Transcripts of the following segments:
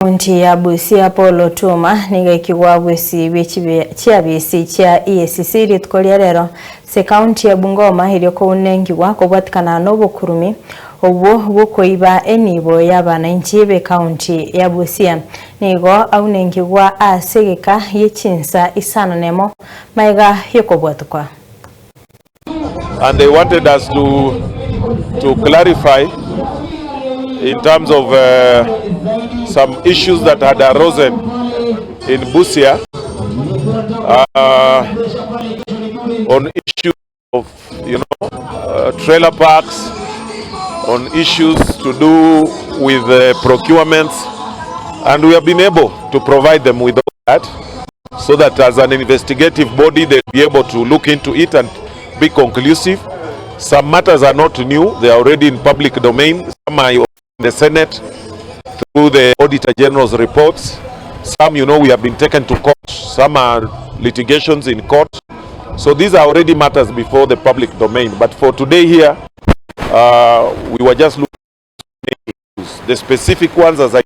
Kaunti ya Bosio Paul Otuoma nigaikigwa bwesi chia bisi chia Eacc ritkolia rero se kaunti ya Bungoma ilioko unengigwa kobwatekana n'obukurumi obwo bukoiba ENIBO y'abananchi be kaunti ya Bosio NIGO aunengigwa asegeka yechinsa isananemo maiga yokobwatukwa. And they wanted us to clarify in terms of some issues that had arisen in Bosio on issues of trailer parks, on issues to do with procurements, and we have been able to provide them with all that, so that as an investigative body they'll be able to look into it and be conclusive. Some matters are not new, they are already in public domain. Some are in the Senate through the Auditor General's reports. Some, we have been taken to court. Some are litigations in court. So these are already matters before the public domain. But for today here, we were just looking at issues. The specific ones, as I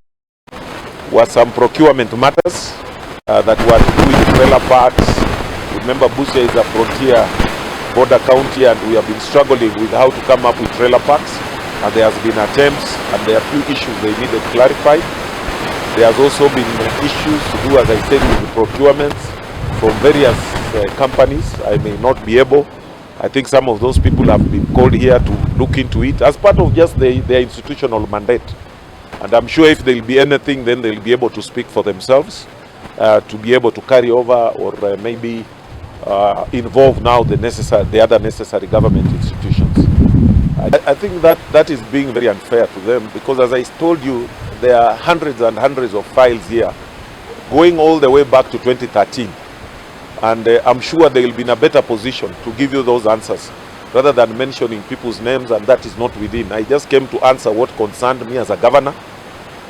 were some procurement matters that were to do with trailer parks. Remember, Bosio is a frontier border county, and we have been struggling with how to come up with trailer parks. And there has been attempts, and there are a few issues they needed clarified. There has also been issues to do, as I said, with the procurements from various companies. I may not be able. I think some of those people have been called here to look into it as part of just their institutional mandate. And I'm sure if there will be anything, then they'll be able to speak for themselves, to be able to carry over or maybe involve now the other necessary government institutions. I think that is being very unfair to them, because as I told you, there are hundreds and hundreds of files here going all the way back to 2013, and I'm sure they will be in a better position to give you those answers rather than mentioning people's names, and that is not within. I just came to answer what concerned me as a governor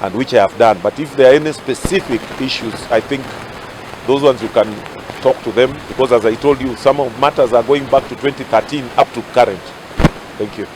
and which I have done. But if there are any specific issues, I think those ones you can talk to them, because as I told you, some of matters are going back to 2013 up to current. Thank you.